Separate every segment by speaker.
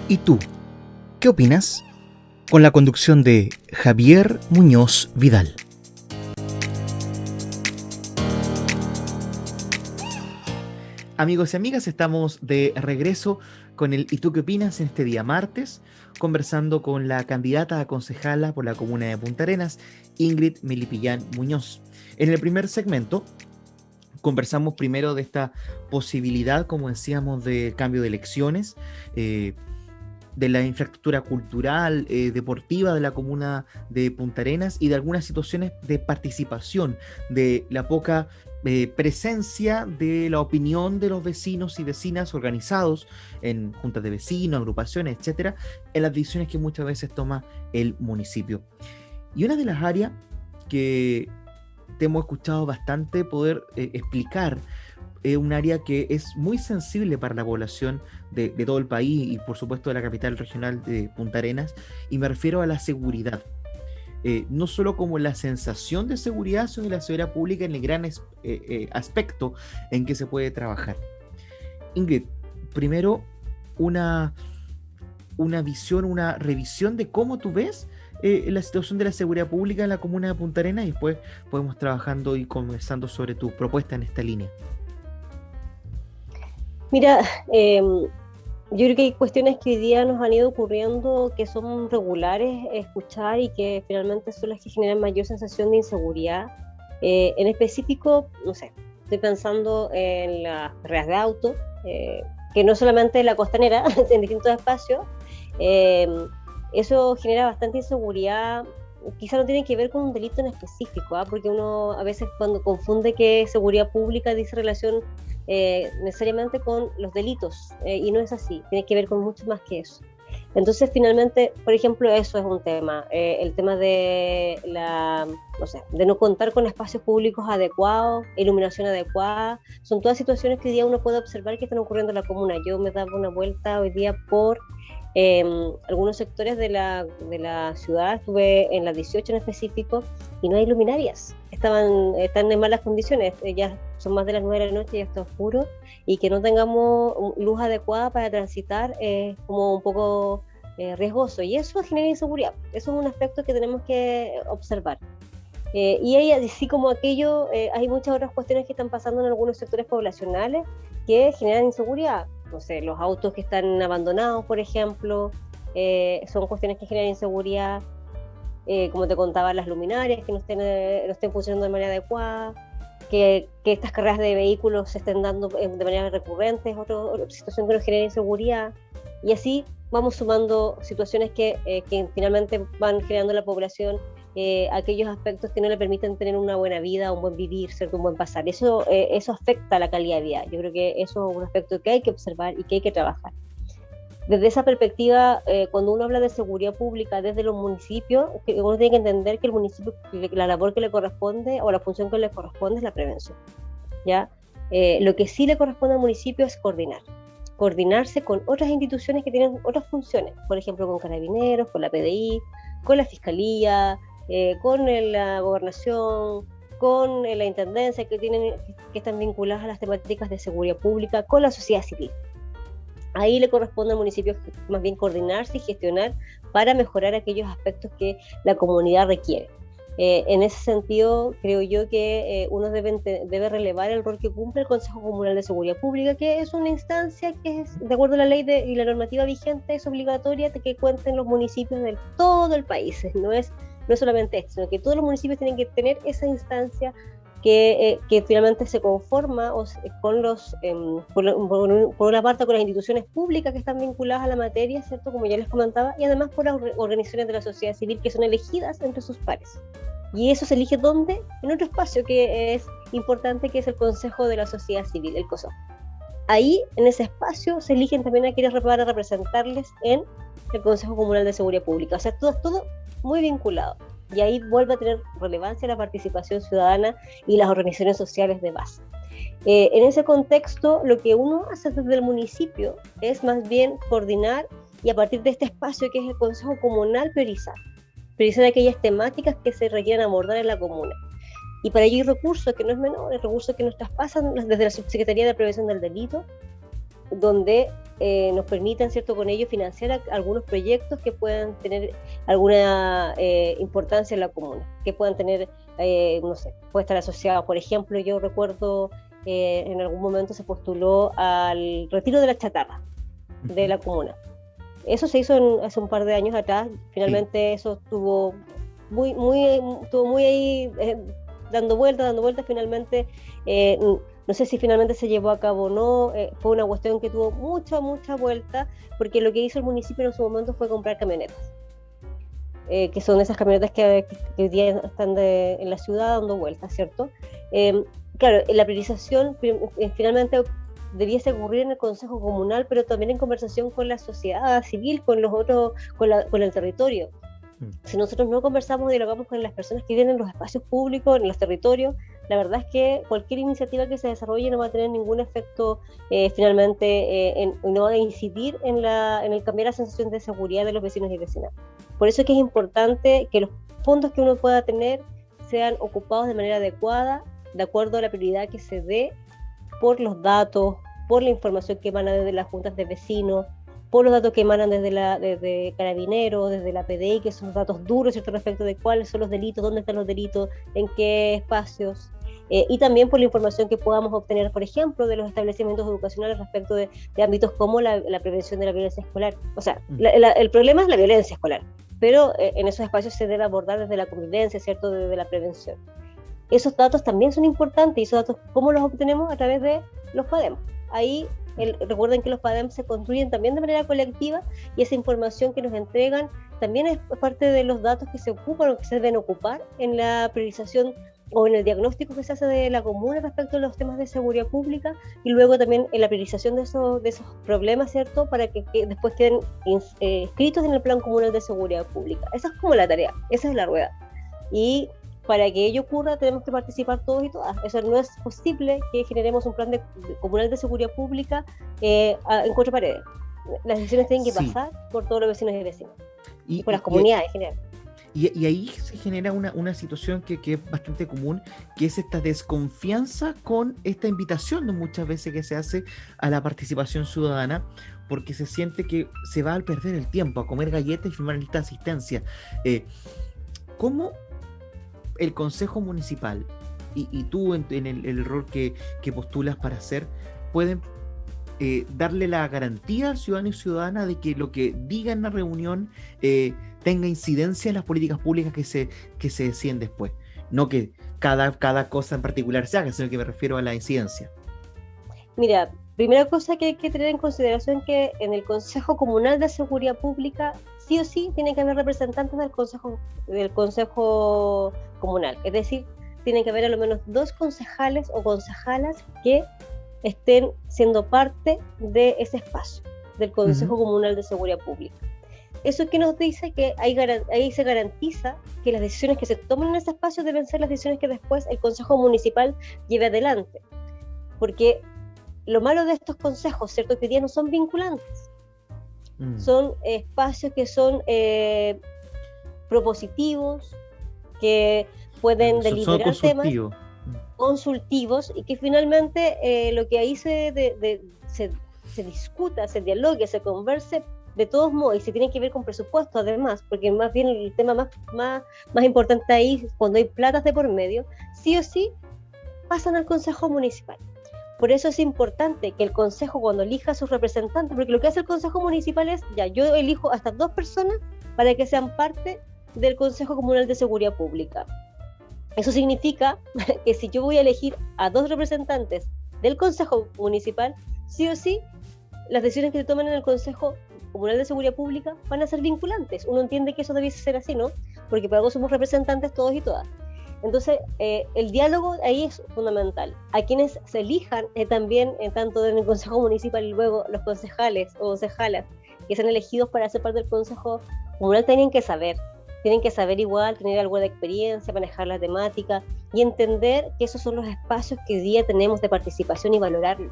Speaker 1: ¿Y tú? ¿Qué opinas? Con la conducción de Javier Muñoz Vidal. Amigos y amigas, estamos de regreso con el ¿Y tú qué opinas? En este día martes, conversando con la candidata a concejala por la comuna de Punta Arenas, Ingrid Melipillán Muñoz. En el primer segmento, conversamos primero de esta posibilidad, como decíamos, de cambio de elecciones, de la infraestructura cultural, deportiva de la comuna de Punta Arenas y de algunas situaciones de participación, de la poca presencia de la opinión de los vecinos y vecinas organizados en juntas de vecinos, agrupaciones, etcétera, en las decisiones que muchas veces toma el municipio. Y una de las áreas que te hemos escuchado bastante poder explicar, un área que es muy sensible para la población de todo el país y por supuesto de la capital regional de Punta Arenas, y me refiero a la seguridad. No solo como la sensación de seguridad, sino la seguridad pública en el gran aspecto en que se puede trabajar. Ingrid, primero una visión, una revisión de cómo tú ves la situación de la seguridad pública en la comuna de Punta Arenas, y después podemos trabajando y conversando sobre tu propuesta en esta línea.
Speaker 2: Mira, yo creo que hay cuestiones que hoy día nos han ido ocurriendo que son regulares escuchar y que finalmente son las que generan mayor sensación de inseguridad. En específico, no sé, estoy pensando en las carreras de auto, que no solamente en la costanera, en distintos espacios. Eso genera bastante inseguridad. Quizá no tiene que ver con un delito en específico, porque uno a veces cuando confunde que seguridad pública dice relación necesariamente con los delitos, y no es así, tiene que ver con mucho más que eso. Entonces finalmente, por ejemplo, eso es un tema, el tema de de no contar con espacios públicos adecuados, iluminación adecuada, son todas situaciones que hoy día uno puede observar que están ocurriendo en la comuna. Yo me daba una vuelta hoy día por algunos sectores de la ciudad, estuve en la 18 en específico, y no hay luminarias, están en malas condiciones, ya son más de las 9 de la noche, ya está oscuro, y que no tengamos luz adecuada para transitar es como un poco riesgoso, y eso genera inseguridad. Eso es un aspecto que tenemos que observar. Y hay, así como aquello, hay muchas otras cuestiones que están pasando en algunos sectores poblacionales que generan inseguridad. No sé, los autos que están abandonados, por ejemplo, son cuestiones que generan inseguridad. Como te contaba, las luminarias que no estén funcionando de manera adecuada, que estas carreras de vehículos se estén dando de manera recurrente, es otra situación que nos genera inseguridad. Y así vamos sumando situaciones que finalmente van generando en la población aquellos aspectos que no le permiten tener una buena vida, un buen vivir, ¿cierto? Un buen pasar. Eso afecta la calidad de vida. Yo creo que eso es un aspecto que hay que observar y que hay que trabajar. Desde esa perspectiva, cuando uno habla de seguridad pública desde los municipios, uno tiene que entender que el municipio, la labor que le corresponde o la función que le corresponde es la prevención, ¿ya? Lo que sí le corresponde al municipio es coordinarse con otras instituciones que tienen otras funciones, por ejemplo con Carabineros, con la PDI, con la Fiscalía, con la Gobernación, con la Intendencia, que están vinculadas a las temáticas de seguridad pública, con la sociedad civil. Ahí le corresponde al municipio más bien coordinarse y gestionar para mejorar aquellos aspectos que la comunidad requiere. En ese sentido, creo yo que uno debe relevar el rol que cumple el Consejo Comunal de Seguridad Pública, que es una instancia que es, de acuerdo a la ley y la normativa vigente, es obligatoria de que cuenten los municipios de todo el país. No es solamente esto, sino que todos los municipios tienen que tener esa instancia que finalmente se conforma con por una parte con las instituciones públicas que están vinculadas a la materia, ¿cierto? Como ya les comentaba, y además por las organizaciones de la sociedad civil que son elegidas entre sus pares. Y eso se elige ¿dónde? En otro espacio que es importante, que es el Consejo de la Sociedad Civil, el COSOC. Ahí, en ese espacio, se eligen también a quienes van a representarles en el Consejo Comunal de Seguridad Pública. O sea, todo muy vinculado. Y ahí vuelve a tener relevancia la participación ciudadana y las organizaciones sociales de base. En ese contexto, lo que uno hace desde el municipio es más bien coordinar, y a partir de este espacio que es el Consejo Comunal, priorizar aquellas temáticas que se requieran abordar en la comuna. Y para ello hay recursos que no es menor, hay recursos que nos traspasan desde la Subsecretaría de Prevención del Delito, donde nos permitan, ¿cierto?, con ello financiar algunos proyectos que puedan tener alguna importancia en la comuna, que puedan tener, no sé, puede estar asociado, por ejemplo, yo recuerdo en algún momento se postuló al retiro de la chatarra de la comuna. Eso se hizo hace un par de años atrás, finalmente eso estuvo muy ahí dando vueltas, finalmente no sé si finalmente se llevó a cabo o no, fue una cuestión que tuvo mucha vuelta, porque lo que hizo el municipio en su momento fue comprar camionetas, que son esas camionetas que hoy día están en la ciudad dando vueltas, ¿cierto? Claro, la priorización finalmente debiese ocurrir en el Consejo Comunal, pero también en conversación con la sociedad civil, con los otros, con el territorio. Si nosotros no conversamos y dialogamos con las personas que viven en los espacios públicos, en los territorios, la verdad es que cualquier iniciativa que se desarrolle no va a tener ningún efecto finalmente, no va a incidir en el cambiar la sensación de seguridad de los vecinos y vecinas. Por eso es que es importante que los puntos que uno pueda tener sean ocupados de manera adecuada, de acuerdo a la prioridad que se dé por los datos, por la información que emana desde las juntas de vecinos, por los datos que emanan desde Carabineros, desde la PDI, que son datos duros, ¿cierto?, respecto de cuáles son los delitos, dónde están los delitos, en qué espacios, y también por la información que podamos obtener, por ejemplo, de los establecimientos educacionales respecto de ámbitos como la prevención de la violencia escolar. O sea, el problema es la violencia escolar, pero en esos espacios se debe abordar desde la convivencia, ¿cierto?, desde la prevención. Esos datos también son importantes, y esos datos, ¿cómo los obtenemos? A través de los PADEM. Ahí recuerden que los PADEM se construyen también de manera colectiva, y esa información que nos entregan también es parte de los datos que se ocupan o que se deben ocupar en la priorización o en el diagnóstico que se hace de la comuna respecto a los temas de seguridad pública, y luego también en la priorización de esos problemas, ¿cierto?, para que después queden inscritos en el Plan Comunal de Seguridad Pública. Esa es como la tarea, esa es la rueda. Y para que ello ocurra tenemos que participar todos y todas. Eso no es posible que generemos un plan comunal de seguridad pública en cuatro paredes. Las decisiones tienen que pasar por todos los vecinos y vecinas, y por las comunidades en general.
Speaker 1: Y ahí se genera una situación que es bastante común, que es esta desconfianza con esta invitación de muchas veces que se hace a la participación ciudadana, porque se siente que se va a perder el tiempo, a comer galletas y firmar lista de asistencia. ¿Cómo el Consejo Municipal y tú en el rol que postulas para hacer pueden darle la garantía al ciudadano y ciudadana de que lo que diga en la reunión tenga incidencia en las políticas públicas que se deciden después? No que cada cosa en particular se haga, sino que me refiero a la incidencia. Mira,
Speaker 2: primera cosa que hay que tener en consideración, que en el Consejo Comunal de Seguridad Pública sí o sí tiene que haber representantes del Consejo Comunal, es decir, tienen que haber a lo menos 2 concejales o concejalas que estén siendo parte de ese espacio del Consejo Comunal de Seguridad Pública. Eso que nos dice que ahí se garantiza que las decisiones que se toman en ese espacio deben ser las decisiones que después el Consejo Municipal lleve adelante, porque lo malo de estos consejos, ¿cierto?, que hoy día no son vinculantes. Son espacios que son propositivos, que pueden deliberar temas consultivos, y que finalmente lo que ahí se discuta, se dialogue, se converse, de todos modos, y se tiene que ver con presupuesto además, porque más bien el tema más importante ahí, cuando hay platas de por medio, sí o sí pasan al Consejo Municipal. Por eso es importante que el Consejo, cuando elija a sus representantes, porque lo que hace el Consejo Municipal es, yo elijo a estas 2 personas para que sean parte del Consejo Comunal de Seguridad Pública. Eso significa que si yo voy a elegir a 2 representantes del Consejo Municipal, sí o sí, las decisiones que se toman en el Consejo Comunal de Seguridad Pública van a ser vinculantes. Uno entiende que eso debiese ser así, ¿no? Porque para algo somos representantes todos y todas. Entonces, el diálogo ahí es fundamental. A quienes se elijan también, tanto en el Consejo Municipal y luego los concejales o concejalas que sean elegidos para ser parte del Consejo Comunal, tienen que saber igual, tener algo de experiencia, manejar la temática y entender que esos son los espacios que hoy día tenemos de participación, y valorarlos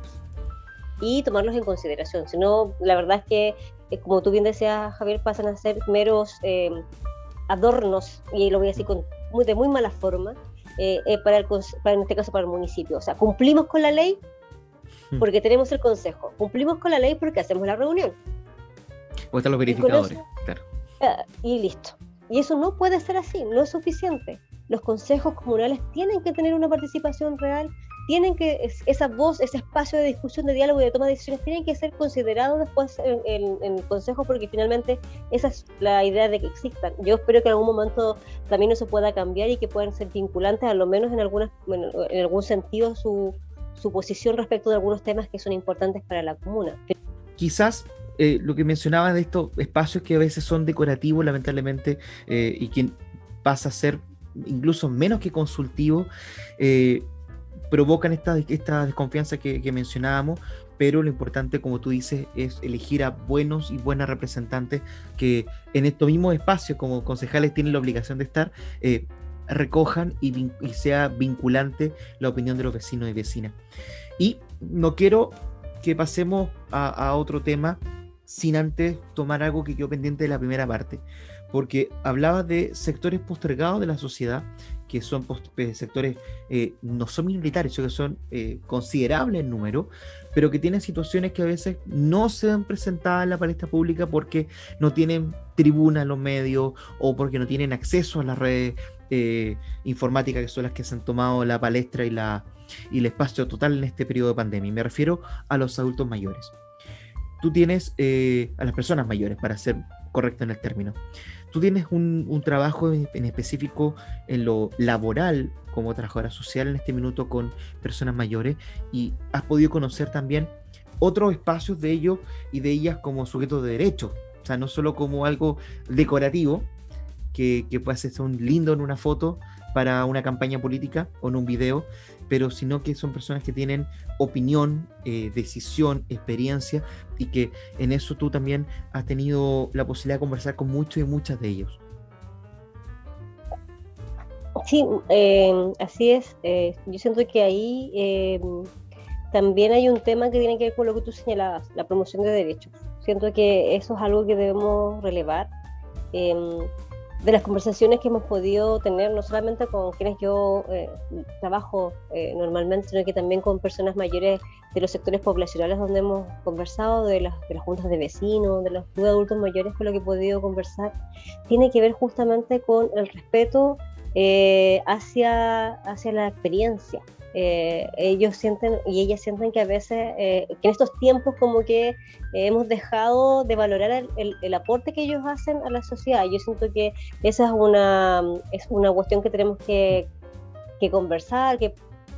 Speaker 2: y tomarlos en consideración. Si no, la verdad es que, como tú bien decías, Javier, pasan a ser meros adornos, y lo voy a decir de muy mala forma, para en este caso para el municipio. O sea, cumplimos con la ley, porque tenemos el consejo, cumplimos con la ley porque hacemos la reunión.
Speaker 1: O están los verificadores, claro.
Speaker 2: Y listo. Y eso no puede ser así, no es suficiente. Los consejos comunales tienen que tener una participación real, tienen que, esa voz, ese espacio de discusión, de diálogo y de toma de decisiones tienen que ser considerados después en el consejo, porque finalmente esa es la idea de que existan. Yo espero que en algún momento también eso pueda cambiar y que puedan ser vinculantes, al menos en algún sentido, su posición respecto de algunos temas que son importantes para la comuna.
Speaker 1: Quizás lo que mencionaba de estos espacios que a veces son decorativos, lamentablemente, y que pasa a ser incluso menos que consultivo, provocan esta desconfianza que mencionábamos, pero lo importante, como tú dices, es elegir a buenos y buenas representantes que en estos mismos espacios, como concejales, tienen la obligación de estar, recojan y sea vinculante la opinión de los vecinos y vecinas. Y no quiero que pasemos a otro tema sin antes tomar algo que quedó pendiente de la primera parte, porque hablabas de sectores postergados de la sociedad, que son sectores no son minoritarios, que son considerables en número, pero que tienen situaciones que a veces no se han presentado en la palestra pública porque no tienen tribuna en los medios o porque no tienen acceso a las redes informáticas, que son las que se han tomado la palestra y el espacio total en este periodo de pandemia. Y me refiero a los adultos mayores. Tú tienes a las personas mayores, para ser correcto en el término. Tú tienes un trabajo en específico en lo laboral como trabajadora social en este minuto con personas mayores, y has podido conocer también otros espacios de ellos y de ellas como sujetos de derechos, o sea, no solo como algo decorativo que puede ser un lindo en una foto para una campaña política o en un video, pero sino que son personas que tienen opinión, decisión, experiencia, y que en eso tú también has tenido la posibilidad de conversar con muchos y muchas de ellos.
Speaker 2: Sí, así es. Yo siento que ahí también hay un tema que tiene que ver con lo que tú señalabas, la promoción de derechos. Siento que eso es algo que debemos relevar. De las conversaciones que hemos podido tener, no solamente con quienes yo trabajo normalmente, sino que también con personas mayores de los sectores poblacionales donde hemos conversado, de las juntas de vecinos, de los adultos mayores con los que he podido conversar, tiene que ver justamente con el respeto hacia la experiencia. Ellos sienten y ellas sienten que a veces, que en estos tiempos como que hemos dejado de valorar el aporte que ellos hacen a la sociedad. Yo siento que esa es una cuestión que tenemos que conversar, que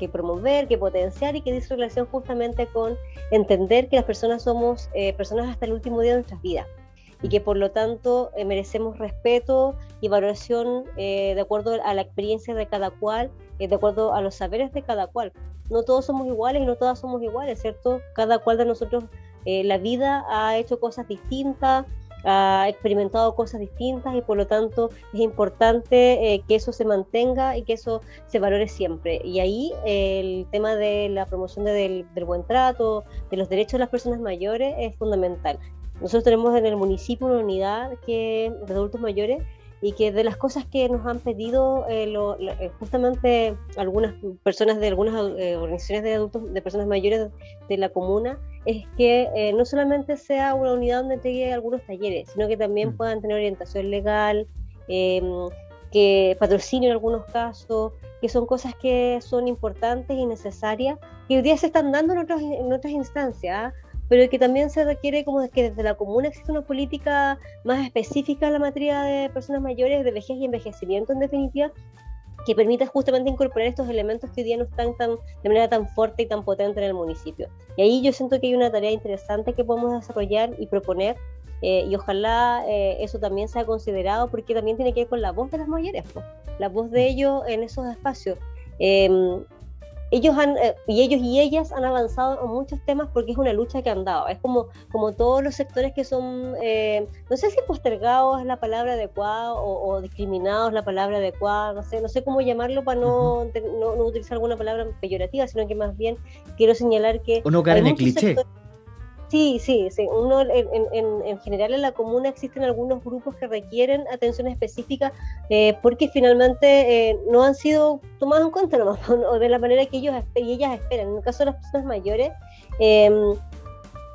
Speaker 2: promover, que potenciar, y que dice relación justamente con entender que las personas somos personas hasta el último día de nuestras vidas, y que por lo tanto merecemos respeto y valoración de acuerdo a la experiencia de cada cual, de acuerdo a los saberes de cada cual. No todos somos iguales y no todas somos iguales, ¿cierto? Cada cual de nosotros, la vida ha hecho cosas distintas, ha experimentado cosas distintas, y por lo tanto es importante que eso se mantenga y que eso se valore siempre. Y ahí el tema de la promoción del buen trato, de los derechos de las personas mayores es fundamental. Nosotros tenemos en el municipio una unidad de adultos mayores, y que de las cosas que nos han pedido justamente algunas personas de algunas organizaciones de adultos, de personas mayores de la comuna, es que no solamente sea una unidad donde entregue algunos talleres, sino que también puedan tener orientación legal, que patrocinen en algunos casos, que son cosas que son importantes y necesarias, que hoy día se están dando en otras instancias, pero que también se requiere como que desde la comuna existe una política más específica en la materia de personas mayores, de vejez y envejecimiento en definitiva, que permita justamente incorporar estos elementos que hoy día no están de manera tan fuerte y tan potente en el municipio. Y ahí yo siento que hay una tarea interesante que podemos desarrollar y proponer, y ojalá eso también sea considerado, porque también tiene que ver con la voz de las mujeres, la voz de ellos en esos espacios. Ellos y ellas han avanzado en muchos temas porque es una lucha que han dado. Es como todos los sectores que son, no sé si postergados es la palabra adecuada o discriminados es la palabra adecuada, no sé cómo llamarlo para no utilizar alguna palabra peyorativa, sino que más bien quiero señalar que
Speaker 1: o no caer en el cliché.
Speaker 2: Sí, sí, sí. Uno, en general en la comuna existen algunos grupos que requieren atención específica porque finalmente no han sido tomados en cuenta nomás, o de la manera que ellos y ellas esperan. En el caso de las personas mayores, eh,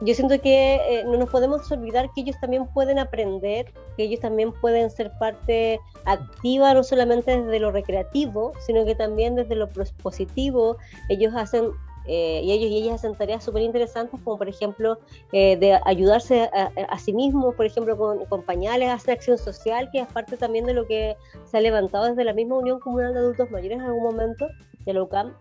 Speaker 2: yo siento que no nos podemos olvidar que ellos también pueden aprender, que ellos también pueden ser parte activa, no solamente desde lo recreativo, sino que también desde lo positivo. Ellos hacen y ellos y ellas hacen tareas súper interesantes, como por ejemplo de ayudarse a sí mismos, por ejemplo con pañales, hacen acción social, que es parte también de lo que se ha levantado desde la misma Unión Comunal de Adultos Mayores en algún momento, de la UCAM,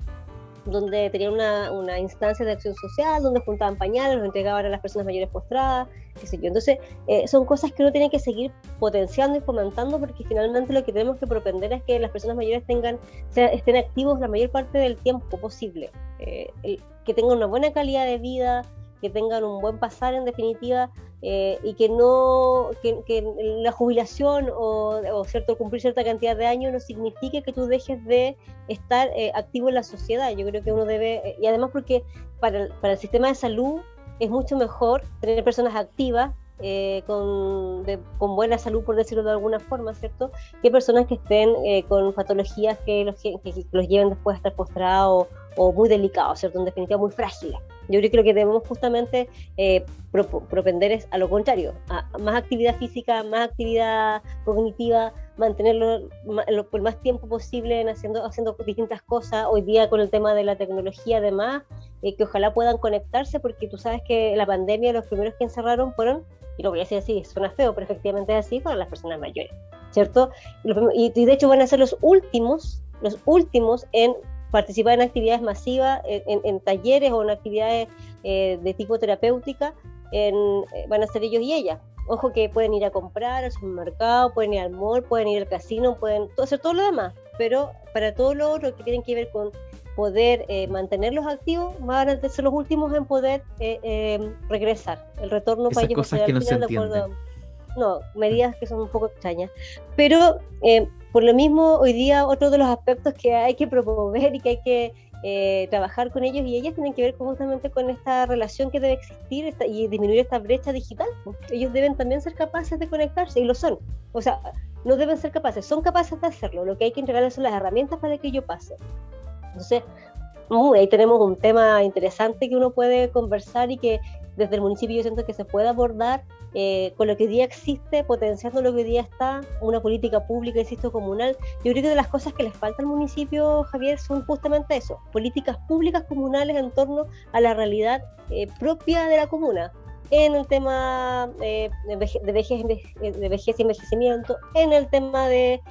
Speaker 2: donde tenían una instancia de acción social, donde juntaban pañales, los entregaban a las personas mayores postradas, qué sé yo. Entonces, son cosas que uno tiene que seguir potenciando y fomentando, porque finalmente lo que tenemos que propender es que las personas mayores estén activos la mayor parte del tiempo posible, que tengan una buena calidad de vida, que tengan un buen pasar en definitiva, y que la jubilación o cierto cumplir cierta cantidad de años no signifique que tú dejes de estar activo en la sociedad. Yo creo que uno debe, y además porque para el sistema de salud es mucho mejor tener personas activas con buena salud, por decirlo de alguna forma, ¿cierto? Que personas que estén con patologías que los lleven después a estar postrados o muy delicados, ¿cierto? En definitiva, muy frágiles. Yo creo que lo que debemos justamente propender es a lo contrario, a más actividad física, más actividad cognitiva, mantenerlo por el más tiempo posible haciendo distintas cosas. Hoy día con el tema de la tecnología, además, que ojalá puedan conectarse, porque tú sabes que la pandemia, los primeros que encerraron fueron, y lo voy a decir así, suena feo, pero efectivamente es así, fueron las personas mayores, ¿cierto? Y de hecho van a ser los últimos en participar en actividades masivas, en talleres o en actividades de tipo terapéutica, van a ser ellos y ellas. Ojo que pueden ir a comprar al supermercado, pueden ir al mall, pueden ir al casino, pueden hacer todo lo demás, pero para todo lo otro que tienen que ver con poder mantenerlos activos, van a ser los últimos en poder regresar. El retorno
Speaker 1: Esas
Speaker 2: para ellos
Speaker 1: cosas
Speaker 2: va a
Speaker 1: que
Speaker 2: ser
Speaker 1: no
Speaker 2: al
Speaker 1: se
Speaker 2: final de acuerdo.
Speaker 1: entienden.
Speaker 2: No, medidas que son un poco extrañas. Pero por lo mismo, hoy día otro de los aspectos que hay que promover y que hay que trabajar con ellos y ellas tienen que ver justamente con esta relación que debe existir y disminuir esta brecha digital. Ellos deben también ser capaces de conectarse, y lo son. O sea, no deben ser capaces, son capaces de hacerlo. Lo que hay que entregarles son las herramientas para que ello pase. Entonces, ahí tenemos un tema interesante que uno puede conversar y que desde el municipio yo siento que se puede abordar con lo que hoy día existe, potenciando lo que hoy día está, una política pública, insisto, comunal. Yo creo que de las cosas que les falta al municipio, Javier, son justamente eso, políticas públicas comunales en torno a la realidad propia de la comuna, en el tema de vejez y envejecimiento, en el tema de,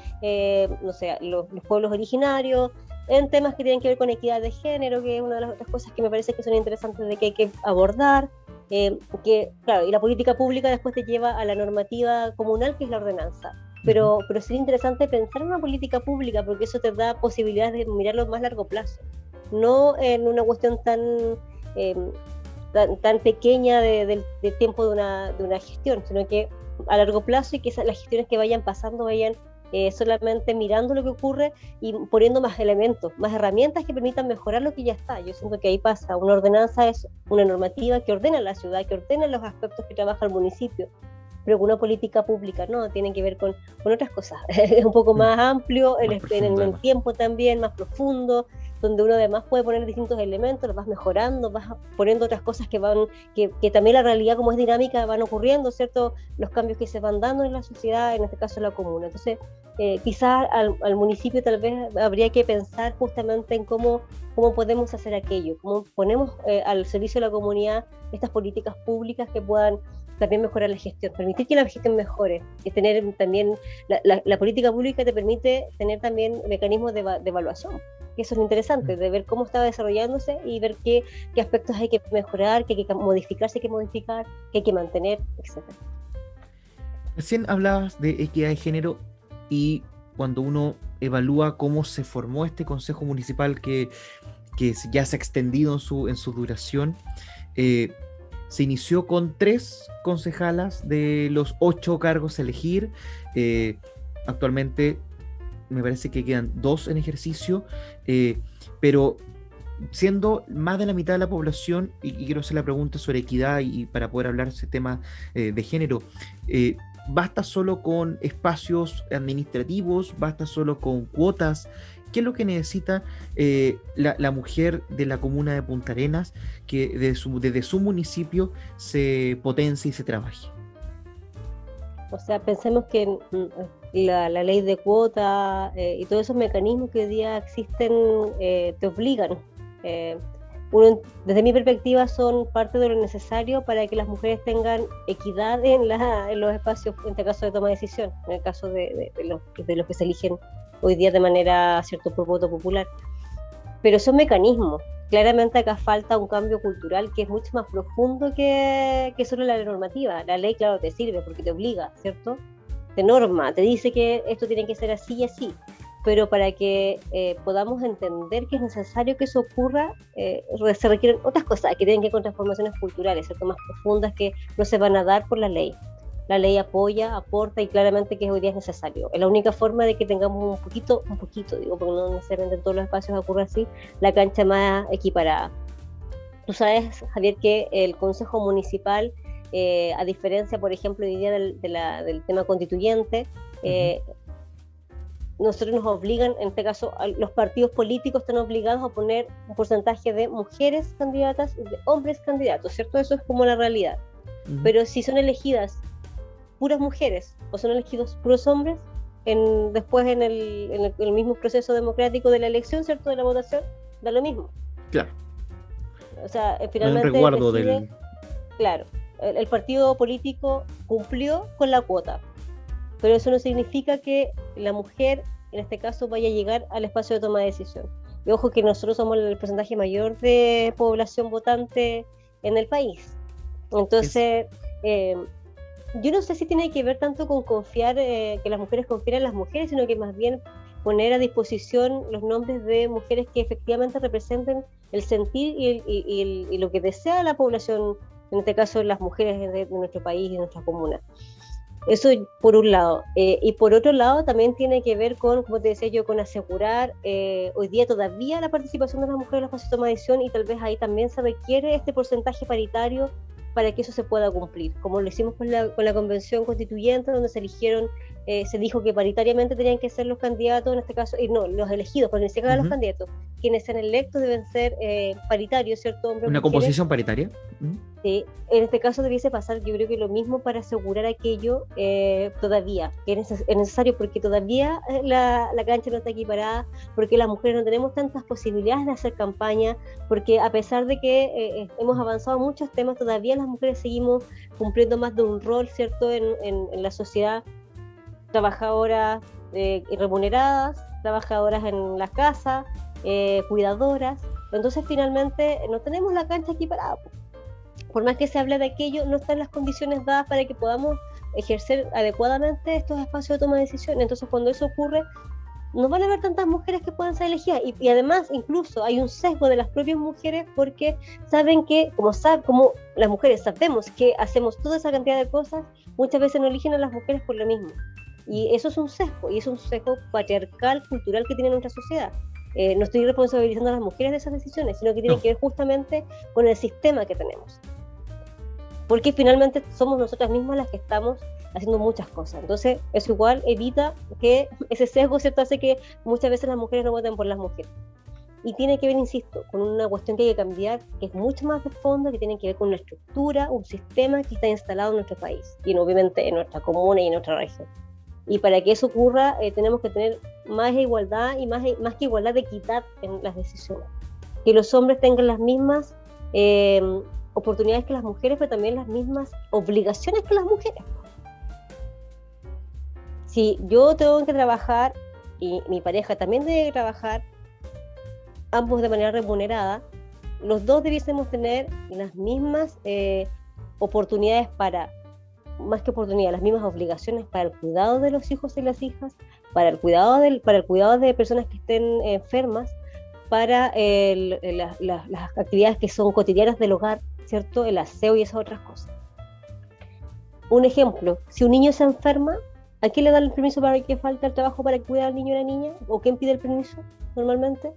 Speaker 2: no sé, los pueblos originarios, en temas que tienen que ver con equidad de género, que es una de las otras cosas que me parece que son interesantes de que hay que abordar, que, claro, y la política pública después te lleva a la normativa comunal, que es la ordenanza. Pero sería interesante pensar en una política pública, porque eso te da posibilidades de mirarlo a más largo plazo, no en una cuestión eh, tan pequeña de tiempo de una gestión, sino que a largo plazo, y que las gestiones que vayan pasando vayan solamente mirando lo que ocurre y poniendo más elementos, más herramientas que permitan mejorar lo que ya está. Yo siento que ahí pasa. Una ordenanza es una normativa que ordena la ciudad, que ordena los aspectos que trabaja el municipio, pero con una política pública no, tiene que ver con otras cosas. Es un poco más amplio, en el tiempo también, más profundo, donde uno además puede poner distintos elementos, los vas mejorando, vas poniendo otras cosas que también la realidad, como es dinámica, van ocurriendo, ¿cierto? Los cambios que se van dando en la sociedad, en este caso en la comuna. Entonces, quizás al municipio tal vez habría que pensar justamente en cómo podemos hacer aquello, cómo ponemos al servicio de la comunidad estas políticas públicas que puedan también mejorar la gestión, permitir que la gestión mejore, y tener también, la política pública te permite tener también mecanismos de evaluación, que eso es lo interesante, de ver cómo está desarrollándose y ver qué aspectos hay que mejorar, qué hay que modificar, si hay que modificar, qué hay que mantener, etc.
Speaker 1: Recién hablabas de equidad de género, y cuando uno evalúa cómo se formó este Consejo Municipal que ya se ha extendido en su duración, se inició con 3 concejalas de los 8 cargos a elegir. Actualmente me parece que quedan 2 en ejercicio, pero siendo más de la mitad de la población, y quiero hacer la pregunta sobre equidad y para poder hablar de ese tema de género, ¿basta solo con espacios administrativos? ¿Basta solo con cuotas? ¿Qué es lo que necesita la mujer de la comuna de Punta Arenas que desde su municipio se potencie y se trabaje?
Speaker 2: O sea, pensemos que la ley de cuota y todos esos mecanismos que hoy día existen te obligan. Desde mi perspectiva, son parte de lo necesario para que las mujeres tengan equidad en los espacios, en este caso de toma de decisión, en el caso de los que se eligen hoy día de manera, cierto, por voto popular. Pero son mecanismos. Claramente acá falta un cambio cultural que es mucho más profundo que solo la normativa. La ley, claro, te sirve porque te obliga, ¿cierto? Te norma, te dice que esto tiene que ser así y así. Pero para que podamos entender que es necesario que eso ocurra, se requieren otras cosas que tienen que ver con transformaciones culturales, ¿cierto? Más profundas que no se van a dar por la ley. La ley apoya, aporta y claramente que hoy día es necesario. Es la única forma de que tengamos un poquito, digo, porque no necesariamente en todos los espacios ocurre así, la cancha más equiparada. Tú sabes, Javier, que el Consejo Municipal, a diferencia, por ejemplo, hoy día del tema constituyente, nosotros nos obligan, en este caso, los partidos políticos están obligados a poner un porcentaje de mujeres candidatas y de hombres candidatos, ¿cierto? Eso es como la realidad. Pero si son elegidas puras mujeres o son elegidos puros hombres, después en el mismo proceso democrático de la elección, ¿cierto? De la votación, da lo mismo.
Speaker 1: Claro.
Speaker 2: O sea, finalmente
Speaker 1: un resguardo
Speaker 2: decide, claro, el partido político cumplió con la cuota, pero eso no significa que la mujer, en este caso, vaya a llegar al espacio de toma de decisión. Y ojo que nosotros somos el porcentaje mayor de población votante en el país. Entonces, yo no sé si tiene que ver tanto con confiar, que las mujeres confíen en las mujeres, sino que más bien poner a disposición los nombres de mujeres que efectivamente representen el sentir y lo que desea la población, en este caso las mujeres de nuestro país y de nuestra comuna. Eso por un lado. Y por otro lado también tiene que ver con, como te decía yo, con asegurar hoy día todavía la participación de las mujeres en los espacios de toma de decisión, y tal vez ahí también se requiere este porcentaje paritario para que eso se pueda cumplir, como lo hicimos con la convención constituyente, donde se eligieron, se dijo que paritariamente tenían que ser los candidatos, en este caso, y no, los elegidos, porque ni siquiera los candidatos, quienes sean electos deben ser paritarios, ¿cierto? Hombres,
Speaker 1: ¿una composición paritaria?
Speaker 2: Sí, en este caso debiese pasar, yo creo que lo mismo para asegurar aquello todavía, que es necesario, porque todavía la cancha no está equiparada, porque las mujeres no tenemos tantas posibilidades de hacer campaña, porque a pesar de que hemos avanzado en muchos temas, todavía las mujeres seguimos cumpliendo más de un rol, ¿cierto?, en la sociedad, trabajadoras remuneradas, trabajadoras en la casa, cuidadoras. Entonces finalmente no tenemos la cancha equiparada. Por más que se hable de aquello, no están las condiciones dadas para que podamos ejercer adecuadamente estos espacios de toma de decisiones. Entonces cuando eso ocurre, no van a haber tantas mujeres que puedan ser elegidas, y además incluso hay un sesgo de las propias mujeres, porque saben que, como las mujeres sabemos que hacemos toda esa cantidad de cosas, muchas veces no eligen a las mujeres por lo mismo, y eso es un sesgo, y es un sesgo patriarcal, cultural, que tiene nuestra sociedad. No estoy responsabilizando a las mujeres de esas decisiones, sino que tiene que ver justamente con el sistema que tenemos, porque finalmente somos nosotras mismas las que estamos haciendo muchas cosas. Entonces eso igual evita que ese sesgo, ¿cierto?, hace que muchas veces las mujeres no voten por las mujeres. Y tiene que ver, insisto, con una cuestión que hay que cambiar, que es mucho más de fondo, que tiene que ver con una estructura, un sistema que está instalado en nuestro país, y obviamente en nuestra comuna y en nuestra región. Y para que eso ocurra, tenemos que tener más igualdad, y más que igualdad, de equidad en las decisiones. Que los hombres tengan las mismas oportunidades que las mujeres, pero también las mismas obligaciones que las mujeres. Si yo tengo que trabajar y mi pareja también debe trabajar, ambos de manera remunerada, los dos debiésemos tener las mismas oportunidades más que oportunidades, las mismas obligaciones para el cuidado de los hijos y las hijas, para el cuidado de personas que estén enfermas, para las actividades que son cotidianas del hogar, ¿cierto? El aseo y esas otras cosas. Un ejemplo, si un niño se enferma, ¿a quién le dan el permiso para que falte el trabajo para cuidar al niño o la niña? ¿O quién pide el permiso normalmente?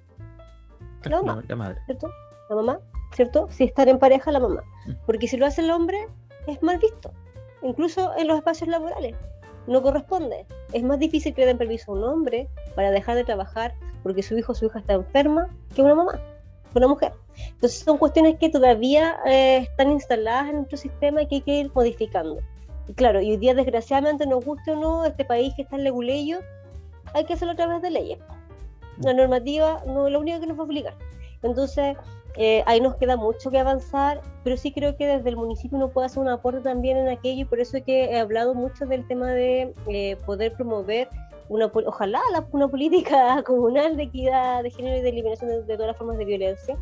Speaker 2: La mamá,
Speaker 1: La madre.
Speaker 2: ¿cierto? La mamá, ¿cierto? Si están en pareja, la mamá. Porque si lo hace el hombre, es mal visto. Incluso en los espacios laborales. No corresponde. Es más difícil que le den permiso a un hombre para dejar de trabajar porque su hijo o su hija está enferma que una mamá, una mujer. Entonces son cuestiones que todavía están instaladas en nuestro sistema y que hay que ir modificando. Y claro, y hoy día desgraciadamente, nos guste o no, este país que está en leguleyo, hay que hacerlo a través de leyes. La normativa no es lo único que nos va a obligar. Entonces, ahí nos queda mucho que avanzar, pero sí creo que desde el municipio uno puede hacer un aporte también en aquello, y por eso es que he hablado mucho del tema de poder promover ojalá una política comunal de equidad de género y de eliminación de todas las formas de violencia,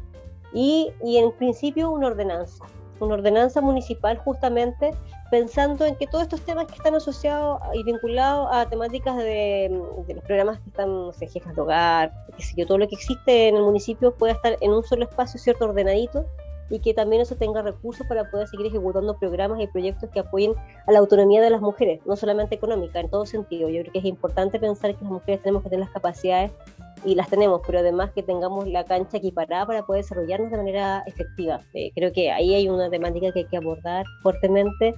Speaker 2: y en principio una ordenanza municipal, justamente pensando en que todos estos temas que están asociados y vinculados a temáticas de los programas que están, no sé, jefas de hogar, qué sé yo, todo lo que existe en el municipio pueda estar en un solo espacio, cierto, ordenadito, y que también eso tenga recursos para poder seguir ejecutando programas y proyectos que apoyen a la autonomía de las mujeres, no solamente económica, en todo sentido. Yo creo que es importante pensar que las mujeres tenemos que tener las capacidades, y las tenemos, pero además que tengamos la cancha equiparada para poder desarrollarnos de manera efectiva. Creo que ahí hay una temática que hay que abordar fuertemente,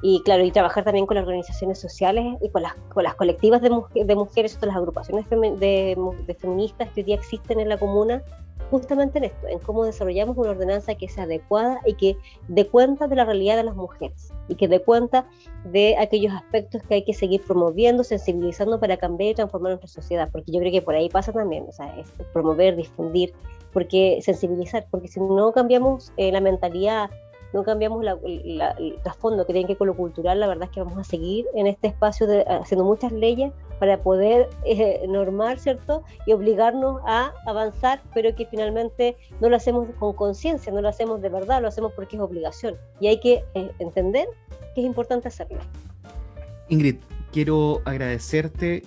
Speaker 2: y claro, y trabajar también con las organizaciones sociales y con las colectivas de mujeres, las agrupaciones de feministas que hoy día existen en la comuna, justamente en esto, en cómo desarrollamos una ordenanza que sea adecuada y que dé cuenta de la realidad de las mujeres y que dé cuenta de aquellos aspectos que hay que seguir promoviendo, sensibilizando para cambiar y transformar nuestra sociedad, porque yo creo que por ahí pasa también, o sea, es promover, difundir, sensibilizar, porque si no cambiamos la mentalidad, no cambiamos el trasfondo que tiene que ver con lo cultural, la verdad es que vamos a seguir en este espacio haciendo muchas leyes para poder normar, ¿cierto? Y obligarnos a avanzar, pero que finalmente no lo hacemos con conciencia, no lo hacemos de verdad, lo hacemos porque es obligación. Y hay que entender que es importante hacerlo.
Speaker 1: Ingrid, quiero agradecerte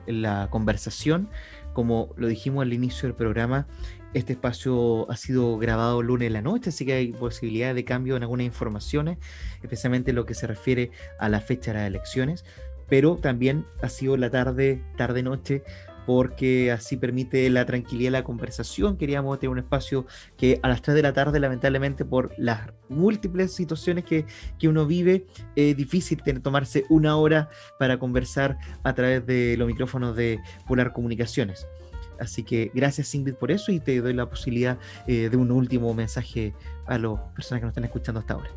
Speaker 1: la conversación. Como lo dijimos al inicio del programa, este espacio ha sido grabado lunes en la noche, así que hay posibilidad de cambio en algunas informaciones, especialmente en lo que se refiere a la fecha de las elecciones, pero también ha sido la tarde-noche, porque así permite la tranquilidad de la conversación. Queríamos tener un espacio que a las 3 de la tarde, lamentablemente, por las múltiples situaciones que uno vive, es difícil tomarse una hora para conversar a través de los micrófonos de Polar Comunicaciones. Así que gracias, Ingrid, por eso, y te doy la posibilidad de un último mensaje a las personas que nos están escuchando hasta ahora.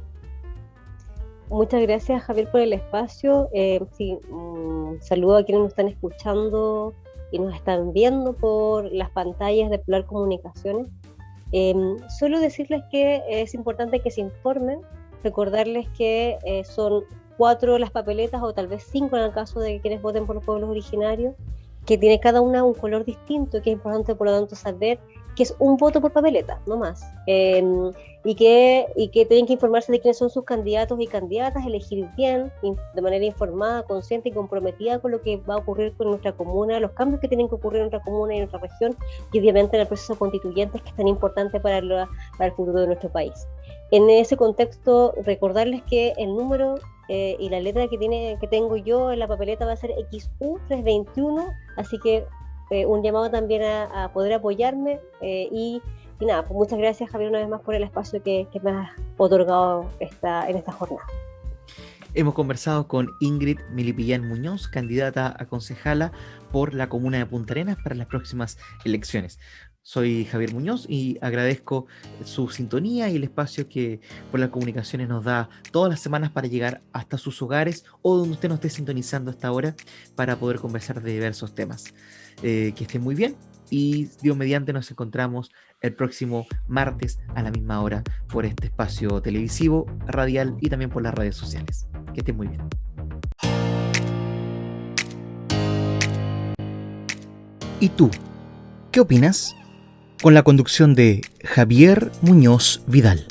Speaker 2: Muchas gracias, Javier, por el espacio. Saludo a quienes nos están escuchando y nos están viendo por las pantallas de Polar Comunicaciones. Solo decirles que es importante que se informen, recordarles que son 4 las papeletas, o tal vez 5 en el caso de quienes voten por los pueblos originarios, que tiene cada una un color distinto, que es importante, por lo tanto, saber que es un voto por papeleta, no más, y que tienen que informarse de quiénes son sus candidatos y candidatas, elegir bien, de manera informada, consciente y comprometida con lo que va a ocurrir con nuestra comuna, los cambios que tienen que ocurrir en nuestra comuna y en nuestra región, y obviamente en el proceso constituyente, que es tan importante para el futuro de nuestro país. En ese contexto, recordarles que el número y la letra que tengo yo en la papeleta va a ser XU321, así que un llamado también a poder apoyarme, y nada, pues muchas gracias, Javier, una vez más por el espacio que me has otorgado en esta jornada.
Speaker 1: Hemos conversado con Ingrid Milipillán Muñoz, candidata a concejala por la comuna de Punta Arenas para las próximas elecciones. Soy Javier Muñoz y agradezco su sintonía y el espacio que Polar Comunicaciones nos da todas las semanas para llegar hasta sus hogares o donde usted nos esté sintonizando hasta ahora, para poder conversar de diversos temas. Que estén muy bien, y Dios mediante nos encontramos el próximo martes a la misma hora por este espacio televisivo, radial y también por las redes sociales. Que estén muy bien. ¿Y tú? ¿Qué opinas? Con la conducción de Javier Muñoz Vidal.